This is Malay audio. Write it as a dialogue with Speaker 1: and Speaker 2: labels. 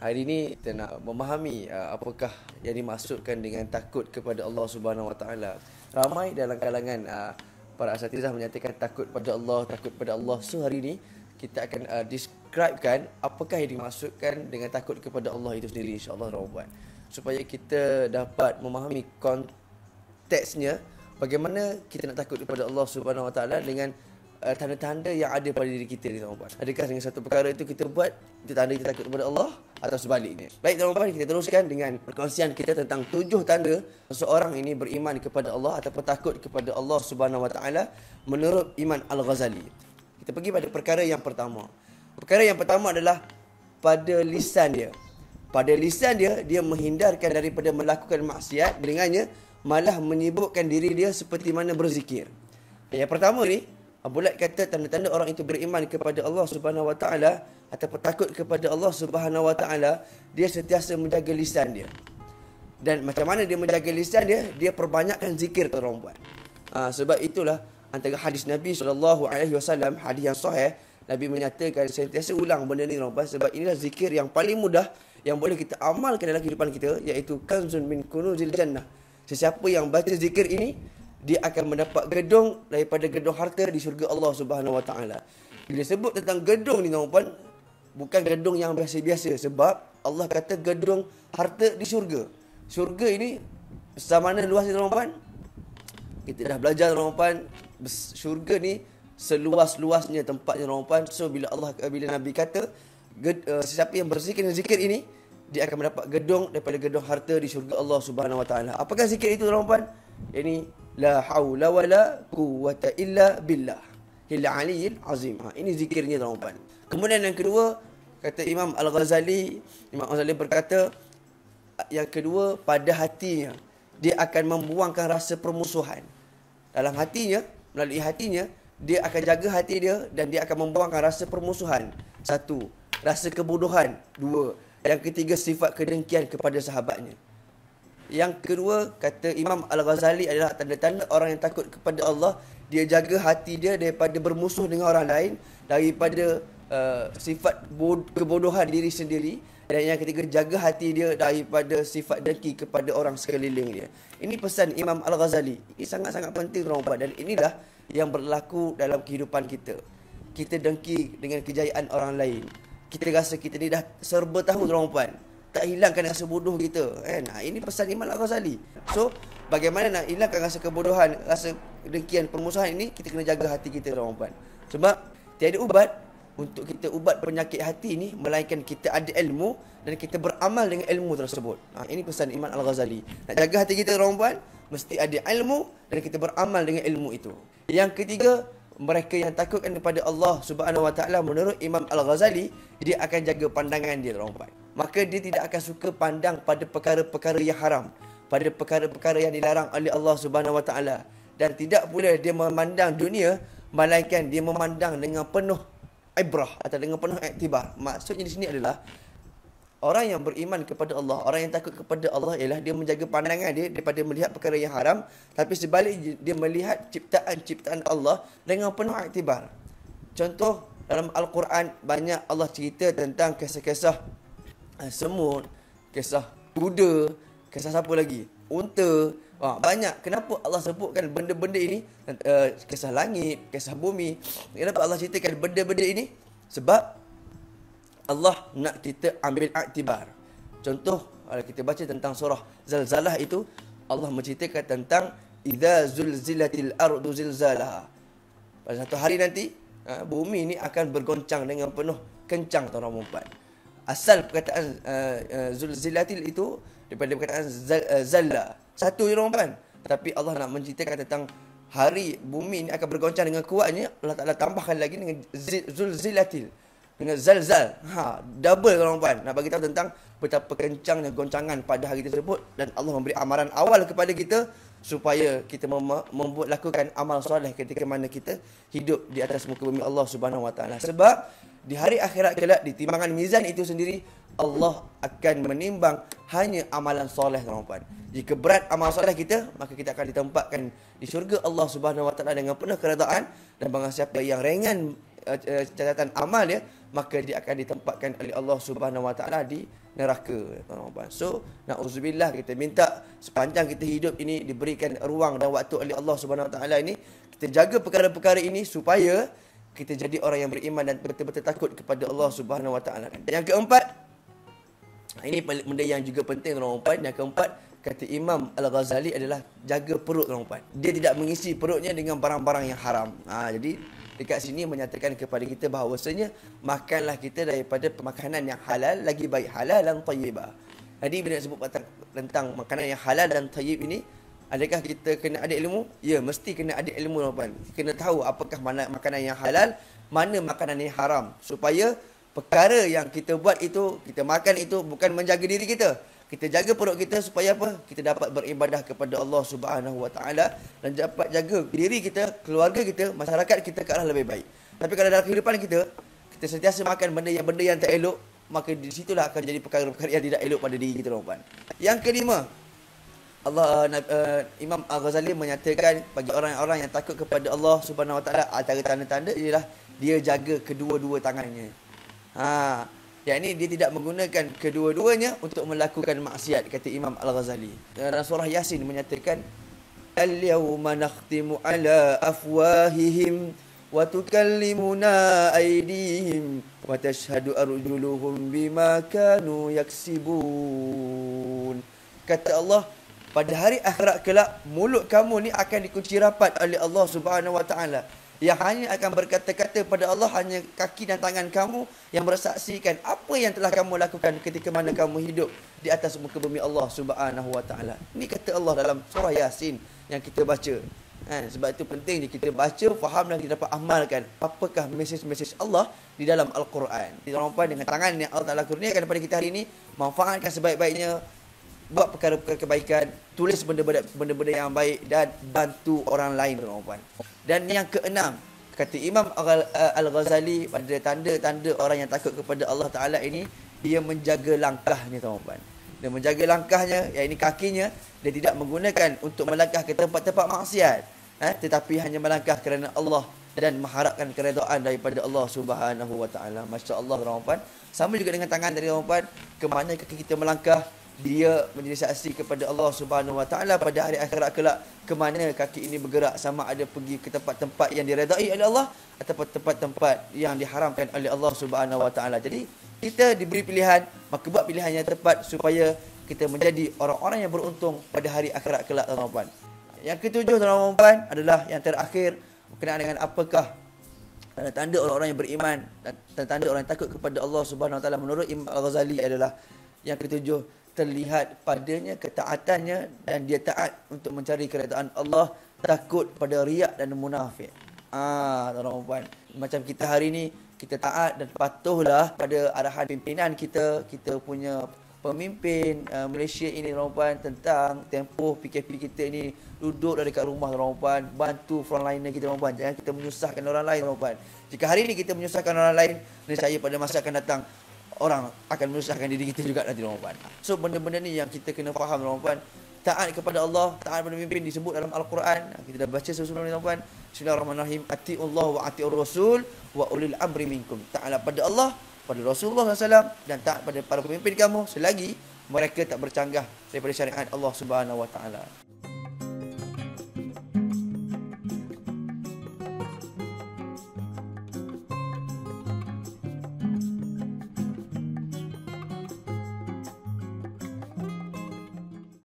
Speaker 1: Hari ini kita nak memahami apakah yang dimaksudkan dengan takut kepada Allah Subhanahu Wa Taala. Ramai dalam kalangan para asatizah menyatakan takut pada Allah, takut pada Allah. So hari ini kita akan describekan apakah yang dimaksudkan dengan takut kepada Allah itu sendiri, insya-Allah Rahman. Supaya kita dapat memahami konteksnya, bagaimana kita nak takut kepada Allah Subhanahu Wa Taala dengan tanda-tanda yang ada pada diri kita ni, tuan-tuan. Adakah dengan satu perkara itu kita buat, itu tanda kita takut kepada Allah, atau sebaliknya? Baik, tuan-tuan, kita teruskan dengan perkongsian kita tentang 7 tanda seseorang ini beriman kepada Allah ataupun takut kepada Allah Subhanahu Wa Taala menurut Imam Al-Ghazali. Kita pergi pada perkara yang pertama. Perkara yang pertama adalah pada lisan dia. Pada lisan dia, dia menghindarkan daripada melakukan maksiat, dengannya malah menyibukkan diri dia seperti mana berzikir. Yang pertama ni, Bulat kata tanda-tanda orang itu beriman kepada Allah Subhanahu Wa Taala ataupun takut kepada Allah Subhanahu Wa Taala, dia sentiasa menjaga lisan dia. Dan macam mana dia menjaga lisan dia? Dia perbanyakkan zikir, tuan-tuan. Sebab itulah antara hadis Nabi SAW, hadis yang sahih, Nabi menyatakan sentiasa ulang benda ni, tuan-tuan, sebab inilah zikir yang paling mudah yang boleh kita amalkan dalam kehidupan kita, iaitu kanzun min kunuzil jannah. Sesiapa yang baca zikir ini, dia akan mendapat gedung daripada gedung harta di syurga Allah Subhanahu Wa Taala. Bila sebut tentang gedung ni, tuan-tuan, bukan gedung yang biasa-biasa, sebab Allah kata gedung harta di syurga. Syurga ini besar mana luasnya, tuan-tuan? Kita dah belajar, tuan-tuan, syurga ni seluas-luasnya tempatnya, tuan-tuan. So bila Nabi kata sesiapa yang berzikir dengan zikir ini, dia akan mendapat gedung daripada gedung harta di syurga Allah Subhanahu Wa Taala. Apakah zikir itu, tuan-tuan? Ini la haula wala quwwata illa billah il aliyil azim. Ini zikirnya, tuan-tuan. Kemudian yang kedua, kata Imam Al-Ghazali, Imam Al-Ghazali berkata, yang kedua, pada hatinya dia akan membuangkan rasa permusuhan. Dalam hatinya, melalui hatinya, dia akan jaga hati dia dan dia akan membuangkan rasa permusuhan. 1. Rasa kebodohan. 2. Yang ketiga, sifat kedengkian kepada sahabatnya. Yang kedua, kata Imam Al-Ghazali, adalah tanda-tanda orang yang takut kepada Allah. Dia jaga hati dia daripada bermusuh dengan orang lain, daripada sifat kebodohan diri sendiri. Dan yang ketiga, jaga hati dia daripada sifat dengki kepada orang sekeliling dia. Ini pesan Imam Al-Ghazali. Ini sangat-sangat penting, tuan-tuan. Dan inilah yang berlaku dalam kehidupan kita. Kita dengki dengan kejayaan orang lain. Kita rasa kita ni dah serba tahu, tuan-tuan. Tak hilangkan rasa bodoh kita, kan? Ini pesan Imam Al-Ghazali. So, bagaimana nak hilangkan rasa kebodohan, rasa dengkian, permusuhan ini? Kita kena jaga hati kita, tuan-tuan. Sebab tiada ubat untuk kita ubat penyakit hati ini, melainkan kita ada ilmu dan kita beramal dengan ilmu tersebut. Ini pesan Imam Al-Ghazali. Nak jaga hati kita, tuan-tuan, mesti ada ilmu dan kita beramal dengan ilmu itu. Yang ketiga, mereka yang takutkan kepada Allah Subhanahu Wa Taala menurut Imam Al-Ghazali, dia akan jaga pandangan dia, tuan-tuan. Maka dia tidak akan suka pandang pada perkara-perkara yang haram, pada perkara-perkara yang dilarang oleh Allah Subhanahu Wa Taala. Dan tidak pula dia memandang dunia, melainkan dia memandang dengan penuh ibrah atau dengan penuh iktibar. Maksudnya di sini adalah orang yang beriman kepada Allah, orang yang takut kepada Allah, ialah dia menjaga pandangan dia daripada melihat perkara yang haram, tapi sebaliknya dia melihat ciptaan-ciptaan Allah dengan penuh iktibar. Contoh, dalam Al-Quran banyak Allah cerita tentang kisah-kisah semut, kisah kuda, kisah siapa lagi? Unta. Banyak. Kenapa Allah sebutkan benda-benda ini? Kisah langit, kisah bumi. Kenapa Allah ceritakan benda-benda ini? Sebab Allah nak kita ambil iktibar. Contoh, kalau kita baca tentang surah Zalzalah itu, Allah menceritakan tentang idza zulzilatil ardu zilzalaha. Pada satu hari nanti, bumi ini akan bergoncang dengan penuh kencang, tuan-tuan. Asal perkataan zulzilatil itu daripada perkataan zalla. Satu je, tuan-tuan. Tapi Allah nak menceritakan tentang hari bumi ini akan bergoncang dengan kuatnya. Allah Ta'ala tambahkan lagi dengan zulzilatil, dengan zalzal. Double, tuan-tuan. Nak bagi tahu tentang betapa kencangnya goncangan pada hari tersebut. Dan Allah memberi amaran awal kepada kita supaya kita lakukan amal soleh ketika mana kita hidup di atas muka bumi Allah Subhanahu Wa Taala. Sebab di hari akhirat kelak, di timbangan mizan itu sendiri, Allah akan menimbang hanya amalan soleh, tuan-tuan. Jika berat amal soleh kita, maka kita akan ditempatkan di syurga Allah Subhanahu Wa Taala dengan penuh keredaan. Dan barang siapa yang ringan catatan amal dia, maka dia akan ditempatkan oleh Allah Subhanahu Wa Taala di neraka, tuan-tuan. So, na'udzubillah, kita minta sepanjang kita hidup ini diberikan ruang dan waktu oleh Allah Subhanahu Wa Taala ini, kita jaga perkara-perkara ini supaya kita jadi orang yang beriman dan betul-betul takut kepada Allah Subhanahu Wa Taala. Yang keempat, ini benda yang juga penting, tuan-tuan. Yang keempat, kata Imam Al-Ghazali adalah jaga perut, tuan-tuan. Dia tidak mengisi perutnya dengan barang-barang yang haram. Jadi dekat sini menyatakan kepada kita bahawasanya makanlah kita daripada makanan yang halal, lagi baik halal dan tayyibah. Jadi bila nak sebut tentang makanan yang halal dan tayyib ini, adakah kita kena ada ilmu? Ya, mesti kena ada ilmu, tuan-tuan. Kena tahu apakah mana makanan yang halal, mana makanan yang haram, supaya perkara yang kita buat itu, kita makan itu bukan menjaga diri kita. Kita jaga perut kita supaya apa? Kita dapat beribadah kepada Allah Subhanahu Wa Taala dan dapat jaga diri kita, keluarga kita, masyarakat kita ke arah lebih baik. Tapi kalau dalam kehidupan kita sentiasa makan benda yang tak elok, maka di situlah akan jadi perkara-perkara yang tidak elok pada diri kita, tuan-tuan. Yang kelima, Imam Al-Ghazali menyatakan bagi orang-orang yang takut kepada Allah Subhanahu Wa Taala, antara tanda-tanda ialah dia jaga kedua-dua tangannya. Yang ini dia tidak menggunakan kedua-duanya untuk melakukan maksiat, kata Imam Al-Ghazali. Dalam surah Yasin menyatakan, Al-yawma nakhtimu ala afwahihim wa tukallimuna aydihim wa tashhadu arjuluhum bima kanu yaksibun. Kata Allah, pada hari akhirat kelak, mulut kamu ni akan dikunci rapat oleh Allah Subhanahu Wa Taala. Yang hanya akan berkata-kata pada Allah hanya kaki dan tangan kamu yang bersaksikan apa yang telah kamu lakukan ketika mana kamu hidup di atas muka bumi Allah Subhanahu Wa Taala. Ini kata Allah dalam surah Yasin yang kita baca. Sebab itu penting kita baca, faham dan kita dapat amalkan apakah mesej-mesej Allah di dalam Al-Quran. Tuan-tuan, dengan tangan yang Allah Taala kurniakan kepada kita hari ini, manfaatkan sebaik-baiknya, buat perkara-perkara kebaikan, tulis benda-benda yang baik dan bantu orang lain, tuan-tuan. Dan yang keenam, kata Imam Al-Ghazali, pada tanda-tanda orang yang takut kepada Allah Ta'ala ini, dia menjaga langkahnya, tuan-tuan. Dia menjaga langkahnya, yang ini kakinya, dia tidak menggunakan untuk melangkah ke tempat-tempat maksiat, tetapi hanya melangkah kerana Allah dan mengharapkan keredaan daripada Allah Subhanahu Wa Ta'ala. Masya Allah, tuan-tuan. Sama juga dengan tangan tadi, tuan-tuan. Ke mana kaki kita melangkah, dia menjadi saksi kepada Allah Subhanahu Wa Taala pada hari akhirat kelak, ke mana kaki ini bergerak, sama ada pergi ke tempat-tempat yang diredai oleh Allah ataupun tempat-tempat yang diharamkan oleh Allah Subhanahu Wa Taala. Jadi kita diberi pilihan, maka buat pilihan yang tepat supaya kita menjadi orang-orang yang beruntung pada hari akhirat kelak, tuan-tuan. Yang ketujuh, tuan-tuan, adalah yang terakhir, berkenaan dengan apakah tanda orang-orang yang beriman dan tanda orang yang takut kepada Allah Subhanahu Wa Taala menurut Imam Al-Ghazali adalah yang ketujuh, terlihat padanya ketaatannya dan dia taat untuk mencari keredaan Allah, takut pada riak dan munafik. Tuan-tuan, macam kita hari ni, kita taat dan patuhlah pada arahan pimpinan kita punya pemimpin Malaysia ini, tuan-tuan, tentang tempoh PKP kita ini, duduk dari kat rumah, tuan-tuan, bantu frontliner kita, tuan-tuan. Jangan kita menyusahkan orang lain, tuan-tuan. Jika hari ini kita menyusahkan orang lain, nescaya pada masa akan datang orang akan menyusahkan diri kita juga nanti, tuan-tuan. So benda-benda ni yang kita kena faham, tuan-tuan. Taat kepada Allah, taat kepada pemimpin disebut dalam Al-Quran. Kita dah baca sebelum ni, tuan-tuan. Bismillahirrahmanirrahim. Ati'ullah wa ati'ur rasul wa ulil amri minkum. Taatlah pada Allah, pada Rasulullah SAW, dan taat pada para pemimpin kamu selagi mereka tak bercanggah daripada syariat Allah Subhanahu Wa Taala.